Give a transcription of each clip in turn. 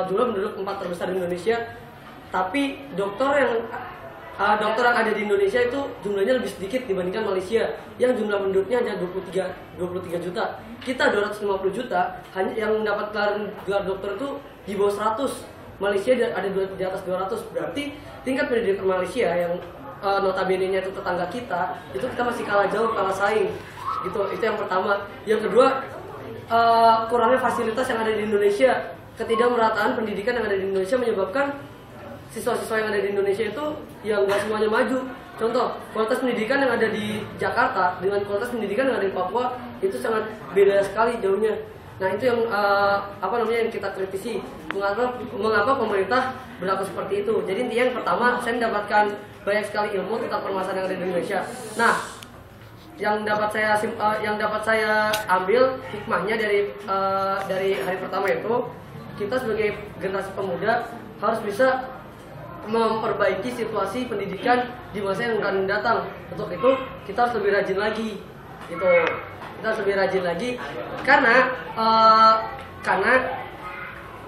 jumlah penduduk 4 terbesar di Indonesia, tapi dokter yang ada di Indonesia itu jumlahnya lebih sedikit dibandingkan Malaysia yang jumlah penduduknya hanya 23 juta. Kita 250 juta, hanya yang mendapat gelar dokter itu di bawah 100. Malaysia ada di atas 200. Berarti tingkat pendidikan Malaysia yang notabene-nya itu tetangga kita, itu kita masih kalah jauh, kalah saing. Gitu. Itu yang pertama. Yang kedua, kurangnya fasilitas yang ada di Indonesia. Ketidakmerataan pendidikan yang ada di Indonesia menyebabkan siswa-siswa yang ada di Indonesia itu yang nggak semuanya maju. Contoh, kualitas pendidikan yang ada di Jakarta dengan kualitas pendidikan yang ada di Papua itu sangat beda sekali jauhnya. Nah itu yang yang kita kritisi. Mengapa pemerintah berlaku seperti itu? Jadi intinya yang pertama, saya mendapatkan banyak sekali ilmu tentang permasalahan yang ada di Indonesia. Nah, yang dapat saya ambil hikmahnya dari hari pertama itu, kita sebagai generasi pemuda harus bisa memperbaiki situasi pendidikan di masa yang akan datang. Untuk itu kita harus lebih rajin lagi, gitu. Kita harus lebih rajin lagi karena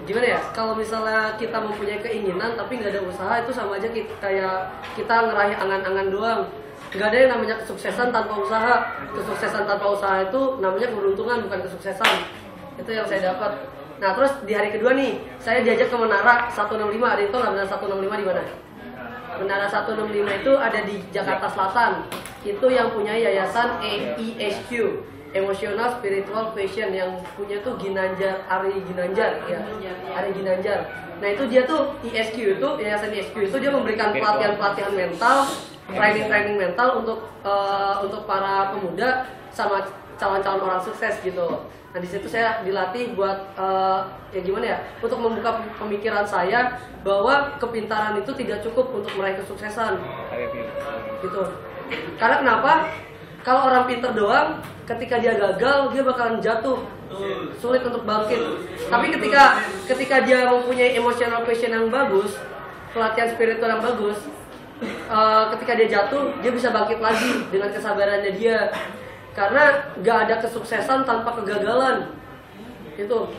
gimana ya? Kalau misalnya kita mempunyai keinginan tapi nggak ada usaha, itu sama aja kayak kita ngeraih angan-angan doang. Nggak ada yang namanya kesuksesan tanpa usaha. Kesuksesan tanpa usaha itu namanya keberuntungan, bukan kesuksesan. Itu yang saya dapat. Nah terus di hari kedua nih, saya diajak ke Menara 165. Ada itu nggak? Menara 165 di mana? Menara 165 itu ada di Jakarta Selatan. Itu yang punya yayasan ESQ, Emotional Spiritual Passion, yang punya tuh Ari Ginanjar. Nah itu dia tuh ESQ itu, yayasan ESQ itu dia memberikan pelatihan mental, training mental untuk para pemuda sama calon-calon orang sukses gitu. Nah di situ saya dilatih buat untuk membuka pemikiran saya bahwa kepintaran itu tidak cukup untuk meraih kesuksesan. Gitu. Karena kenapa? Kalau orang pintar doang, ketika dia gagal dia bakalan jatuh, sulit untuk bangkit. Tapi ketika dia mempunyai emotional passion yang bagus, pelatihan spiritual yang bagus, ketika dia jatuh dia bisa bangkit lagi dengan kesabarannya dia. Karena nggak ada kesuksesan tanpa kegagalan, gitu.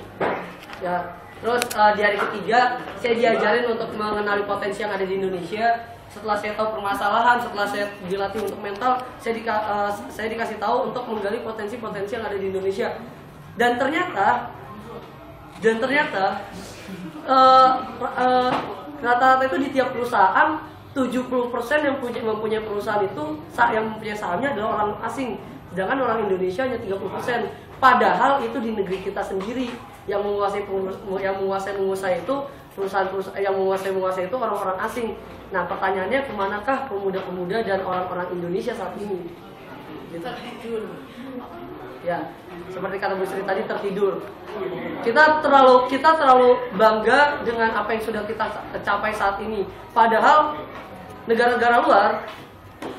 Ya, terus di hari ketiga saya diajarin untuk mengenali potensi yang ada di Indonesia. Setelah saya tahu permasalahan, setelah saya dilatih untuk mental, saya dikasih tahu untuk menggali potensi-potensi yang ada di Indonesia. Dan ternyata rata-rata itu di tiap perusahaan 70% yang mempunyai perusahaan itu yang mempunyai sahamnya adalah orang asing. Sedangkan orang Indonesia hanya 30%. Padahal itu di negeri kita sendiri yang menguasai pengusaha itu perusahaan-perusahaan yang menguasai itu orang-orang asing. Nah pertanyaannya, kemanakah pemuda-pemuda dan orang-orang Indonesia saat ini? Tertidur. Ya, seperti kata Bu Sri tadi, tertidur. Kita terlalu bangga dengan apa yang sudah kita capai saat ini. Padahal negara-negara luar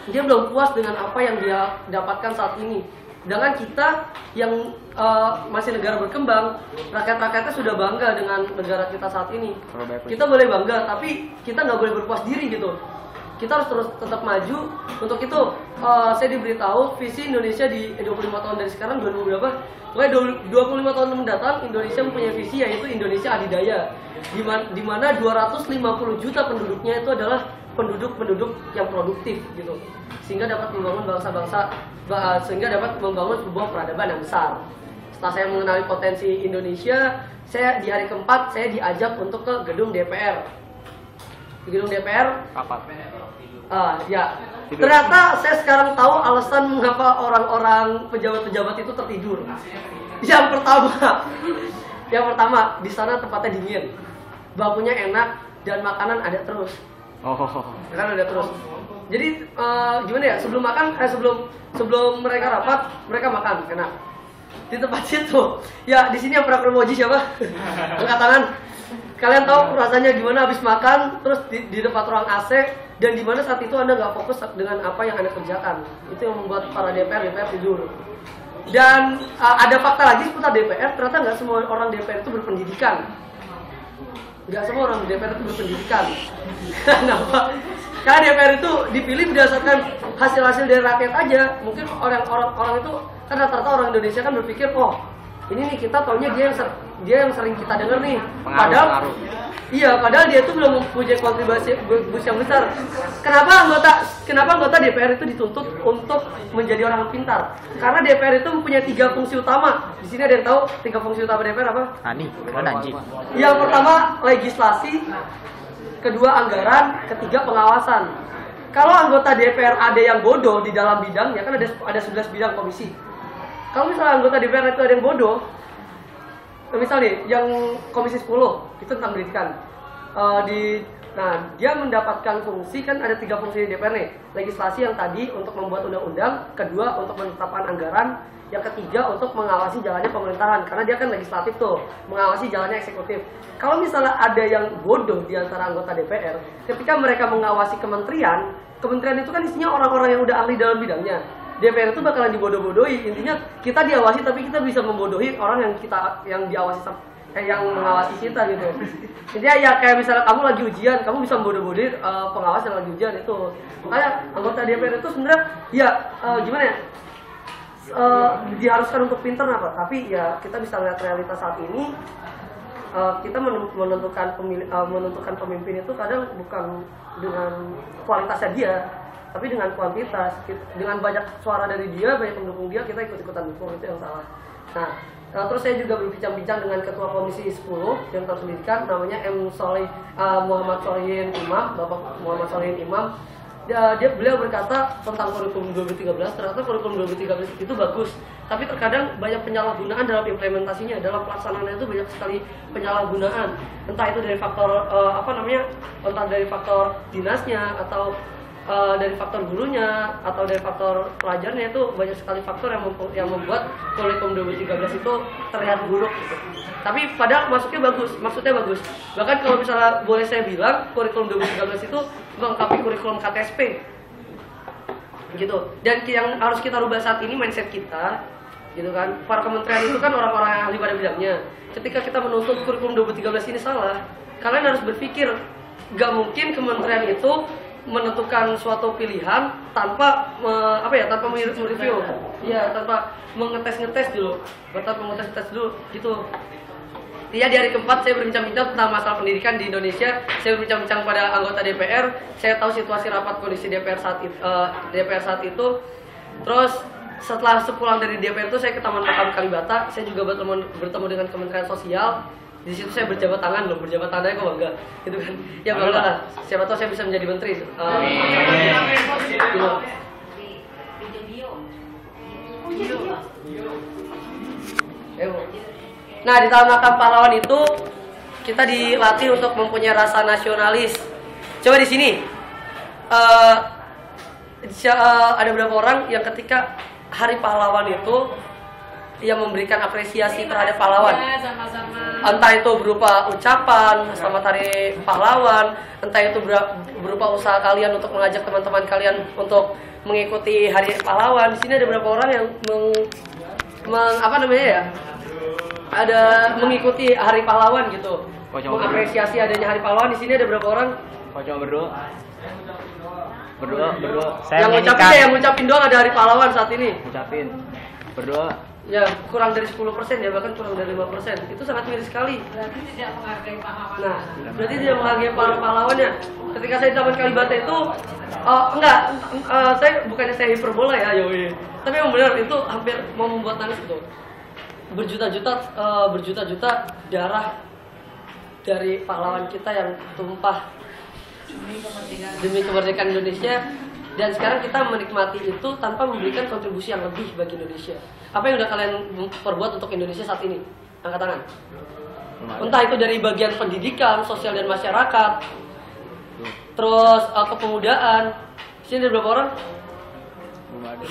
dia belum puas dengan apa yang dia dapatkan saat ini. Sedangkan kita yang masih negara berkembang, rakyat-rakyatnya sudah bangga dengan negara kita saat ini. Kita boleh bangga, tapi kita nggak boleh berpuas diri gitu. Kita harus terus tetap maju. Untuk itu saya diberitahu visi Indonesia di 25 tahun dari sekarang, 2000 berapa? Pokoknya 25 tahun mendatang Indonesia mempunyai visi, yaitu Indonesia adidaya, di mana 250 juta penduduknya itu adalah penduduk yang produktif gitu, sehingga dapat membangun sehingga dapat membangun sebuah peradaban yang besar. Setelah saya mengenali potensi Indonesia, di hari keempat saya diajak untuk ke gedung DPR. Di gedung DPR ternyata saya sekarang tahu alasan mengapa orang-orang pejabat-pejabat itu tertidur. Yang pertama di sana tempatnya dingin, bangkunya enak, dan makanan ada terus. Kan ada terus. Jadi gimana ya, sebelum mereka rapat, mereka makan enak di tempat situ. Ya di sini yang pernah promosi siapa? Angkat tangan. Kalian tahu rasanya gimana habis makan terus di depan ruang AC, dan di mana saat itu Anda nggak fokus dengan apa yang Anda kerjakan. Itu yang membuat para DPR tidur. Dan ada fakta lagi seputar DPR, ternyata nggak semua orang DPR itu berpendidikan. Nggak semua orang DPR itu berpendidikan. Kenapa? Karena DPR itu dipilih berdasarkan hasil-hasil dari rakyat aja. Mungkin orang itu kan rata-rata orang Indonesia kan berpikir, oh ini nih kita taunya dia yang dia yang sering kita dengar nih. Padahal padahal dia tuh belum mempunyai kontribusi yang besar. Kenapa anggota DPR itu dituntut untuk menjadi orang pintar? Karena DPR itu mempunyai 3 fungsi utama. Di sini ada yang tahu 3 fungsi utama DPR apa? Anjing. Yang pertama legislasi, kedua anggaran, ketiga pengawasan. Kalau anggota DPR ada yang bodoh di dalam bidangnya, kan ada 11 bidang komisi. Kalau misalnya anggota DPR itu ada yang bodoh, misalnya yang komisi 10 itu tentang pendidikan, dia mendapatkan fungsi, kan ada 3 fungsi di DPR nih. Legislasi yang tadi untuk membuat undang-undang, kedua untuk menetapkan anggaran, yang ketiga untuk mengawasi jalannya pemerintahan, karena dia kan legislatif tuh, mengawasi jalannya eksekutif. Kalau misalnya ada yang bodoh di antara anggota DPR, ketika mereka mengawasi kementerian itu kan isinya orang-orang yang udah ahli dalam bidangnya. DPR itu bakalan dibodoh-bodohi. Intinya kita diawasi tapi kita bisa membodohi orang yang mengawasi kita gitu. Intinya ya kayak misalnya kamu lagi ujian, kamu bisa membodoh-bodohi pengawas yang lagi ujian itu. Makanya anggota DPR itu sebenarnya gimana ya? Diharuskan untuk pintar apa? Tapi ya kita bisa lihat realitas saat ini. Kita menentukan pemimpin itu kadang bukan dengan kualitasnya dia, tapi dengan kuantitas. Dengan banyak suara dari dia, banyak pendukung dia, kita ikut-ikutan dukung, itu yang salah. Nah, terus saya juga berbincang-bincang dengan Ketua Komisi 10 yang pendidikan, namanya Muhammad Solihin Imam, Bapak Muhammad Solihin Imam. Beliau berkata tentang kurikulum 2013, ternyata kurikulum 2013 itu bagus, tapi terkadang banyak penyalahgunaan dalam implementasinya, dalam pelaksanaannya itu banyak sekali penyalahgunaan. Entah itu dari faktor entah dari faktor dinasnya atau dari faktor gurunya atau dari faktor pelajarnya, itu banyak sekali faktor yang membuat kurikulum 2013 itu terlihat buruk gitu. Tapi padahal maksudnya bagus. Bahkan kalau misalnya boleh saya bilang, kurikulum 2013 itu melengkapi kurikulum KTSP gitu. Dan yang harus kita rubah saat ini mindset kita gitu kan. Para kementerian itu kan orang-orang yang ahli pada bidangnya. Ketika kita menuntut kurikulum 2013 ini salah, kalian harus berpikir, gak mungkin kementerian itu menentukan suatu pilihan tanpa tanpa mereview, tanpa mengetes dulu, gitu. Iya, di hari keempat saya berbincang-bincang tentang masalah pendidikan di Indonesia. Saya berbincang-bincang pada anggota DPR. Saya tahu situasi rapat kondisi DPR saat itu. Terus setelah sepulang dari DPR itu saya ke Taman Makam Kalibata. Saya juga bertemu dengan Kementerian Sosial. Di situ saya berjabat tangan aja kok bangga, gitu kan? Ya bangga lah. Siapa tahu saya bisa menjadi menteri. Nah, di Taman Makam Pahlawan itu kita dilatih untuk mempunyai rasa nasionalis. Coba di sini ada beberapa orang yang ketika Hari Pahlawan itu yang memberikan apresiasi terhadap pahlawan. Entah itu berupa ucapan selamat Hari Pahlawan, entah itu berupa usaha kalian untuk mengajak teman-teman kalian untuk mengikuti Hari Pahlawan. Di sini ada beberapa orang yang ada mengikuti Hari Pahlawan gitu, mengapresiasi adanya Hari Pahlawan. Di sini ada beberapa orang. Cuma berdoa. Yang ngucapin doang ada Hari Pahlawan saat ini. Ngucapin, berdoa. Ya, kurang dari 10% ya, bahkan kurang dari 5%. Itu sangat miris sekali. Berarti tidak menghargai pahlawan. Nah, berarti tidak menghargai para pahlawannya. Ketika saya di Taman Kalibata itu, saya hiperbola ya, tapi yang benar itu hampir mau membuat nangis itu. Berjuta-juta darah dari pahlawan kita yang tumpah demi kemerdekaan Indonesia. Dan sekarang kita menikmati itu tanpa memberikan kontribusi yang lebih bagi Indonesia. Apa yang udah kalian perbuat untuk Indonesia saat ini? Angkat tangan. Entah itu dari bagian pendidikan, sosial dan masyarakat, terus kepemudaan. Sini ada berapa orang? Belum ada.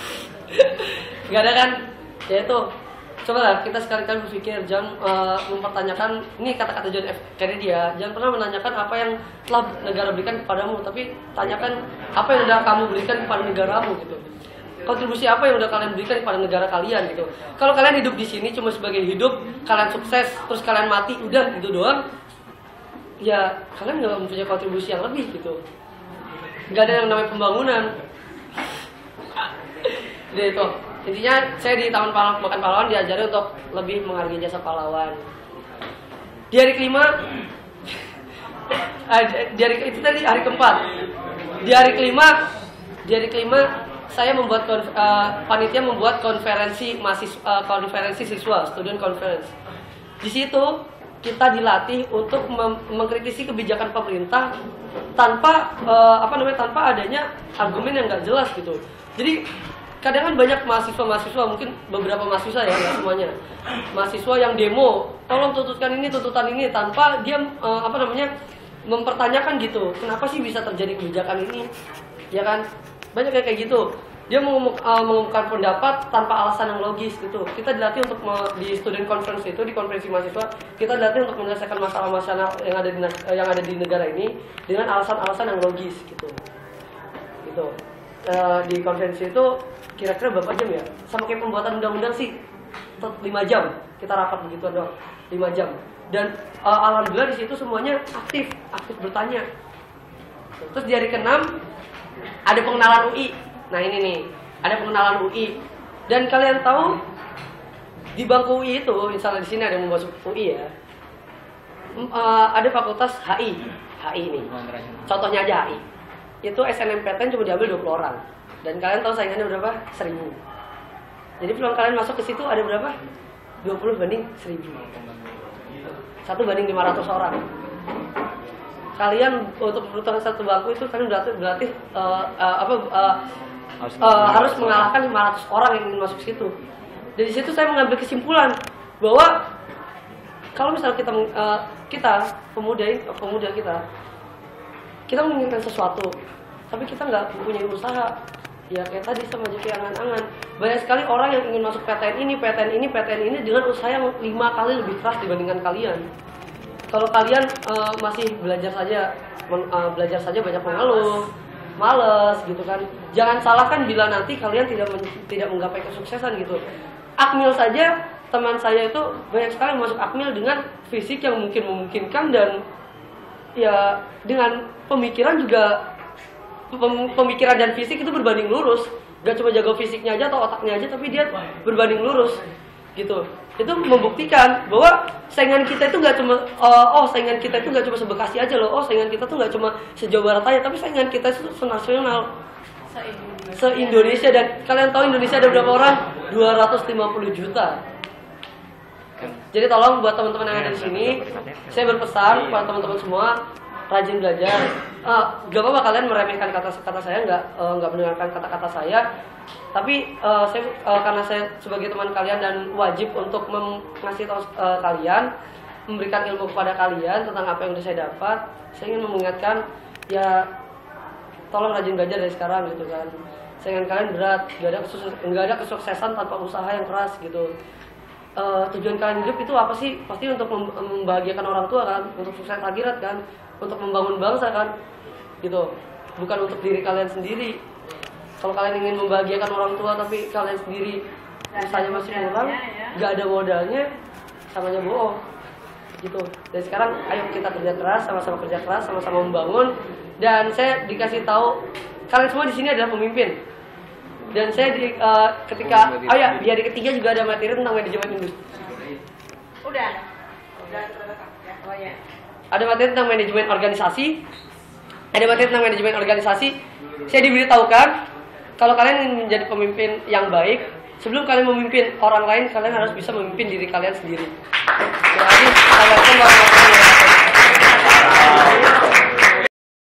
Gak ada kan? Ya itu. Coba lah kita sekali-kali berpikir, jangan mempertanyakan, ini kata-kata John F. Kennedy ya, jangan pernah menanyakan apa yang telah negara berikan kepadamu, tapi tanyakan apa yang sudah kamu berikan kepada negaramu gitu. Kontribusi apa yang sudah kalian berikan kepada negara kalian gitu. Kalau kalian hidup di sini cuma sebagai hidup, kalian sukses, terus kalian mati, udah gitu doang, ya kalian nggak mempunyai kontribusi yang lebih gitu. Nggak ada yang namanya pembangunan. Jadi itu. Intinya saya di Taman Makan Pahlawan diajari untuk lebih menghargai jasa pahlawan. Di hari kelima, itu tadi hari keempat. Di hari kelima saya membuat panitia membuat konferensi konferensi siswa, student conference. Di situ kita dilatih untuk mengkritisi kebijakan pemerintah tanpa tanpa adanya argumen yang nggak jelas gitu. Jadi kadang kan banyak mahasiswa, mungkin beberapa mahasiswa ya, nggak semuanya, mahasiswa yang demo, tolong tuntutan ini tanpa dia mempertanyakan gitu, kenapa sih bisa terjadi kebijakan ini, ya kan? Banyak kayak gitu. Dia mengumumkan pendapat tanpa alasan yang logis gitu. Kita dilatih untuk di student conference itu, di konferensi mahasiswa, kita dilatih untuk menyelesaikan masalah-masalah yang ada di negara ini dengan alasan-alasan yang logis gitu. Gitu. Di konferensi itu kira-kira berapa jam ya? Sama kayak pembuatan undang-undang sih, 5 jam kita rapat begitu doang, 5 jam. Dan alhamdulillah di situ semuanya aktif bertanya. Terus di hari ke-6 ada pengenalan UI. Nah ini nih, ada pengenalan UI. Dan kalian tahu di bangku UI itu, misalnya di sini ada yang mau masuk UI ya, ada fakultas HI ini. Contohnya aja HI. Itu SNMPTN cuma diambil 20 orang. Dan kalian tahu saingannya berapa? 1000. Jadi peluang kalian masuk ke situ ada berapa? 20 banding 1000. 1 banding 500 orang. Kalian untuk peruntukan satu bangku itu kalian berarti harus mengalahkan 500 orang yang ingin masuk situ. Dari situ saya mengambil kesimpulan bahwa kalau misalnya kita pemuda kita menginginkan sesuatu, tapi kita nggak punya usaha, ya kayak tadi sama aja kayak angan-angan. Banyak sekali orang yang ingin masuk PTN ini dengan usaha yang 5 kali lebih keras dibandingkan kalian. Kalau kalian masih belajar saja banyak mengeluh, males gitu kan. Jangan salahkan bila nanti kalian tidak menggapai kesuksesan gitu. Akmil saja, teman saya itu banyak sekali masuk Akmil dengan fisik yang mungkin memungkinkan dan ya dengan pemikiran dan fisik itu berbanding lurus. Gak cuma jago fisiknya aja atau otaknya aja, tapi dia berbanding lurus gitu. Itu membuktikan bahwa saingan kita itu nggak cuma se-Bekasi aja loh. Saingan kita tuh nggak cuma se-Jawa Barat aja, tapi saingan kita itu se-nasional, se-Indonesia. Dan kalian tahu Indonesia ada berapa orang? 250 juta. Jadi tolong buat teman-teman yang ada di sini, saya berpesan kepada teman-teman semua, rajin belajar. Gak apa-apa kalian meremehkan kata-kata saya, nggak mendengarkan kata-kata saya. Tapi karena saya sebagai teman kalian dan wajib untuk ngasih tahu kalian, memberikan ilmu kepada kalian tentang apa yang sudah saya dapat. Saya ingin mengingatkan, ya tolong rajin belajar dari sekarang gitu kan. Saingan kalian berat, nggak ada kesuksesan tanpa usaha yang keras gitu. Tujuan kalian hidup itu apa sih? Pasti untuk membahagiakan orang tua kan, untuk sukses akhirat kan, untuk membangun bangsa kan, gitu. Bukan untuk diri kalian sendiri. Kalau kalian ingin membahagiakan orang tua tapi kalian sendiri usahanya masih kurang, nggak ada modalnya, samanya bohong, gitu. Dan sekarang ayo kita kerja keras, sama-sama kerja keras, sama-sama membangun. Dan saya dikasih tahu kalian semua di sini adalah pemimpin. Dan saya di hari ketiga juga ada materi tentang manajemen industri. Udah terdekat ya. Oh ya. Ada materi tentang manajemen organisasi. Saya diberitahukan kalau kalian ingin menjadi pemimpin yang baik, sebelum kalian memimpin orang lain, kalian harus bisa memimpin diri kalian sendiri. Terima kasih.